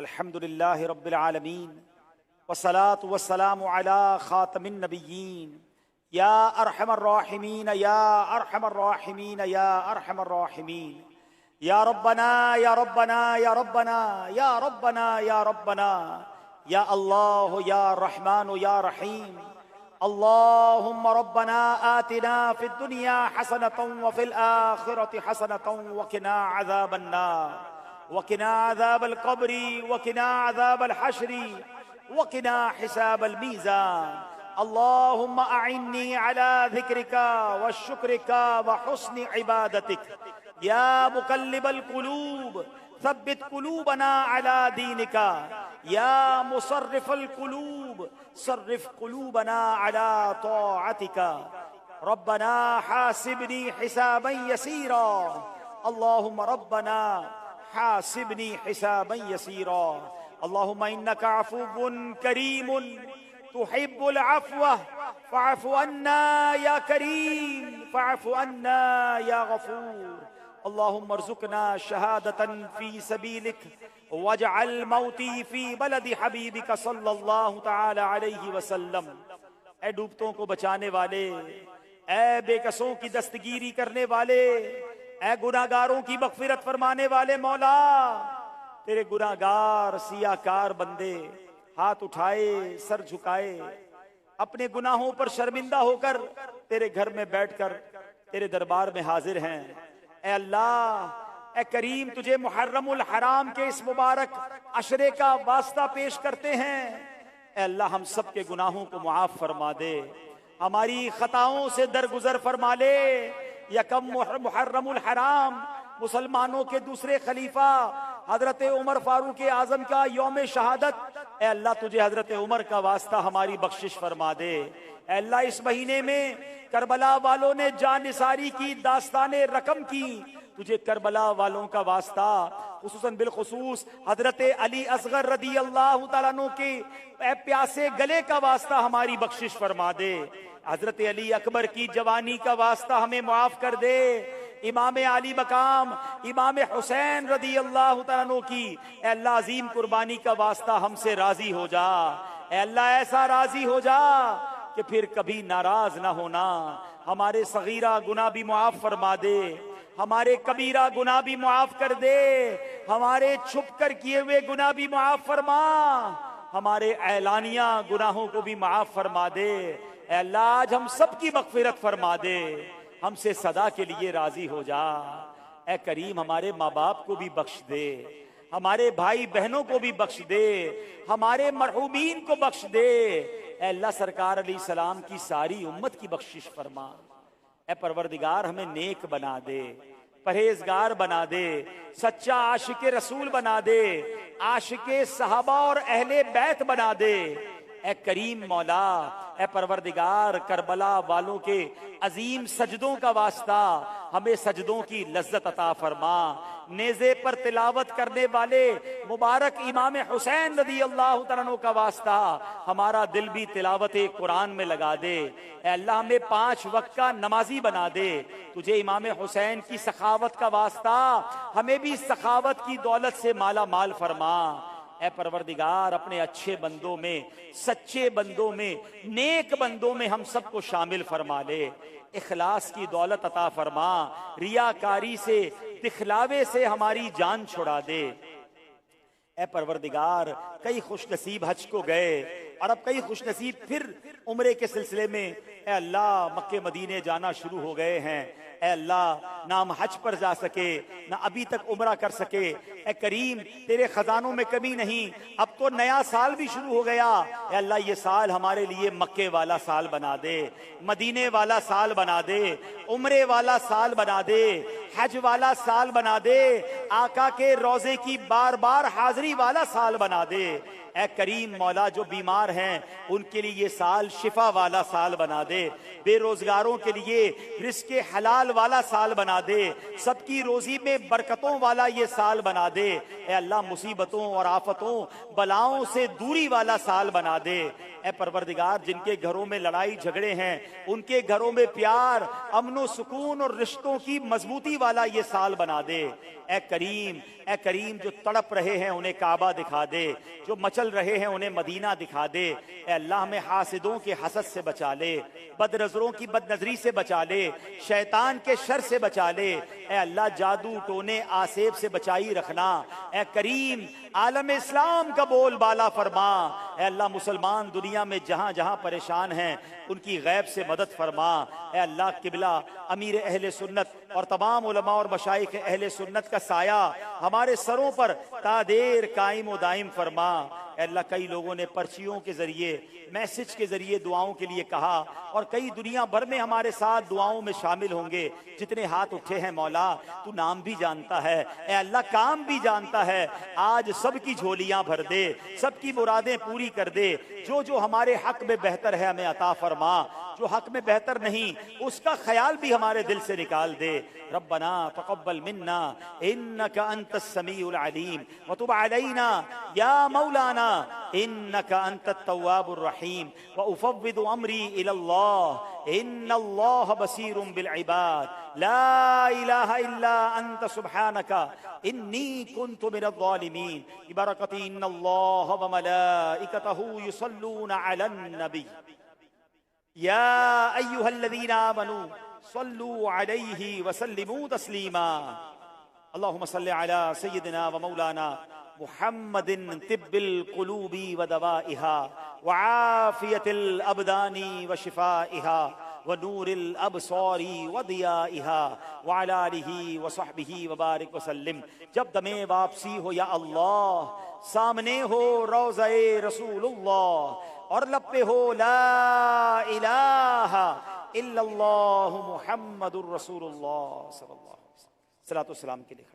الحمد لله رب العالمين والصلاة والسلام على خاتم النبيين يا أرحم الراحمين يا أرحم الراحمين يا أرحم الراحمين يا ربنا يا ربنا يا ربنا يا ربنا يا ربنا يا الله يا رحمن يا رحيم اللهم ربنا آتنا في الدنيا حسنة وفي الآخرة حسنة وقنا عذاب النار وقنا عذاب القبر وقنا عذاب الحشر وقنا حساب الميزان اللهم أعني على ذكرك وشكرك وحسن عبادتك يا مقلب القلوب ثبت قلوبنا على دينك يا مصرف القلوب صرف قلوبنا على طاعتك ربنا حاسبني حسابا يسيرا اللهم ربنا حاسبني حسابا يسيرا اللهم إنك عفو كريم تحب العفو فاعف عنا يا كريم فاعف عنا يا غفور اللهم ارزقنا شهادة في سبيلك واجعل موتي في بلد حبیبک صلی اللہ تعالی علیہ وسلم۔ اے ڈوبتوں کو بچانے والے، اے بے کسوں کی دستگیری کرنے والے، اے گناہگاروں کی مغفرت فرمانے والے مولا، تیرے گناہگار سیاہ کار بندے ہاتھ اٹھائے سر جھکائے اپنے گناہوں پر شرمندہ ہو کر تیرے گھر میں بیٹھ کر تیرے دربار میں حاضر ہیں۔ اے اللہ، اے کریم، تجھے محرم الحرام کے اس مبارک عشرے کا واسطہ پیش کرتے ہیں۔ اے اللہ، ہم سب کے گناہوں کو معاف فرما دے، ہماری خطاؤں سے درگزر فرما لے۔ یکم محرم الحرام مسلمانوں کے دوسرے خلیفہ حضرت عمر فاروق اعظم کا یوم شہادت، اے اللہ تجھے حضرت عمر کا واسطہ ہماری بخشش فرما دے۔ اے اللہ، اس مہینے میں کربلا والوں نے جان نثاری کی، داستان رقم کی، تجھے کربلا والوں کا واسطہ، خصوصاً بالخصوص حضرت علی اصغر رضی اللہ تعالیٰ عنہ کے اے پیاسے گلے کا واسطہ ہماری بخشش فرما دے۔ حضرت علی اکبر کی جوانی کا واسطہ ہمیں معاف کر دے۔ امام علی مقام امام حسین رضی اللہ تعالیٰ عنہ کی اے اللہ عظیم قربانی کا واسطہ ہم سے راضی ہو جا۔ اے اللہ، ایسا راضی ہو جا کہ پھر کبھی ناراض نہ ہونا۔ ہمارے صغیرہ گناہ بھی معاف فرما دے، ہمارے کبیرہ گناہ بھی معاف کر دے، ہمارے چھپ کر کیے ہوئے گناہ بھی معاف فرما، ہمارے اعلانیہ گناہوں کو بھی معاف فرما دے۔ اے اللہ، آج ہم سب کی مغفرت فرما دے، ہم سے صدا کے لیے راضی ہو جا۔ اے کریم، ہمارے ماں باپ کو بھی بخش دے، ہمارے بھائی بہنوں کو بھی بخش دے، ہمارے مرحومین کو بخش دے۔ اے اللہ، سرکار علیہ السلام کی ساری امت کی بخشش فرما۔ اے پروردگار، ہمیں نیک بنا دے، پرہیزگار بنا دے، سچا عاشق رسول بنا دے، عاشق صحابہ اور اہل بیت بنا دے۔ اے کریم مولا، اے پروردگار، کربلا والوں کے عظیم سجدوں کا واسطہ ہمیں سجدوں کی لذت عطا فرما۔ نیزے پر تلاوت کرنے والے مبارک امام حسین رضی اللہ تعالیٰ عنہ کا واسطہ ہمارا دل بھی تلاوت قرآن میں لگا دے۔ اے اللہ، ہمیں 5 وقت کا نمازی بنا دے۔ تجھے امام حسین کی سخاوت کا واسطہ ہمیں بھی سخاوت کی دولت سے مالا مال فرما۔ اے پروردگار، اپنے اچھے بندوں میں، سچے بندوں میں، نیک بندوں میں ہم سب کو شامل فرما لے۔ اخلاص کی دولت عطا فرما، ریاکاری سے، دکھلاوے سے ہماری جان چھڑا دے۔ اے پروردگار، کئی خوش نصیب حج کو گئے اور اب کئی خوش نصیب پھر عمرے کے سلسلے میں اے اللہ مکے مدینے جانا شروع ہو گئے ہیں۔ اے اللہ، نہ ہم حج پر جا سکے، نہ ابھی تک عمرہ کر سکے۔ اے کریم، تیرے خزانوں میں کمی نہیں، اب تو نیا سال بھی شروع ہو گیا۔ اے اللہ، یہ سال ہمارے لیے مکے والا سال بنا دے، مدینے والا سال بنا دے، عمرے والا سال بنا دے، حج والا سال بنا دے، آقا کے روزے کی بار بار حاضری والا سال بنا دے۔ اے کریم مولا، جو بیمار ہیں ان کے لیے یہ سال شفا والا سال بنا دے، بے روزگاروں کے لیے رزق حلال والا سال بنا دے، سب کی روزی میں برکتوں والا یہ سال بنا دے۔ اے اللہ، مصیبتوں اور آفتوں بلاؤں سے دوری والا سال بنا دے۔ اے پروردگار، جن کے گھروں میں لڑائی جھگڑے ہیں ان کے گھروں میں پیار، امن و سکون اور رشتوں کی مضبوطی والا یہ سال بنا دے۔ اے کریم، اے کریم، جو تڑپ رہے ہیں انہیں کعبہ دکھا دے، جو مچل رہے ہیں انہیں مدینہ دکھا دے۔ اے اللہ ہمیں حاسدوں کے حسد سے بچا لے، بد نظروں کی بد نظری سے بچا لے، شیطان کے شر سے بچا لے۔ اے اللہ جادو ٹونے آسیب سے بچائی رکھنا۔ اے کریم عالم اسلام کا بول بالا فرما۔ اے اللہ مسلمان دنیا میں جہاں جہاں پریشان ہیں ان کی غیب سے مدد فرما۔ اے اللہ قبلہ امیر اہل سنت اور تمام علماء اور مشائخ اہل سنت کا سایہ ہمارے سروں پر تا دیر قائم و دائم فرما۔ اے اللہ کئی لوگوں نے پرچیوں کے ذریعے، میسج کے ذریعے دعاؤں کے لیے کہا، اور کئی دنیا بھر میں ہمارے ساتھ دعاؤں میں شامل ہوں گے۔ جتنے ہاتھ اٹھے ہیں مولا تو نام بھی جانتا ہے، اے اللہ کام بھی جانتا ہے۔ آج سب کی جھولیاں بھر دے، سب کی مرادیں پوری کر دے۔ جو جو ہمارے حق میں بہتر ہے ہمیں عطا فرما، جو حق میں بہتر نہیں اس کا خیال بھی ہمارے دل سے نکال دے۔ ربنا تقبل منا انك انت السميع العليم وتب علينا يا مولانا انك انت التواب الرحيم وافوض امري الى الله ان الله بصير بالعباد لا اله الا انت سبحانك اني كنت من الظالمين ببركة ان الله وملائكته يصلون على النبي يا أيها الذين آمنوا صلوا عليه وسلموا تسليما اللهم صل على سيدنا ومولانا محمد طب القلوب ودوائها وعافية الأبدان وشفائها ونور الابصار وضیائها وعلى آلہ وصحبہ وبارک وسلم۔ جب دم واپسی ہو یا اللہ، سامنے ہو روضہ رسول اللہ، اور لب پہ ہو لا الہ الا اللہ محمد الرسول اللہ صلی اللہ علیہ وسلم۔ صلاۃ والسلام کے لیے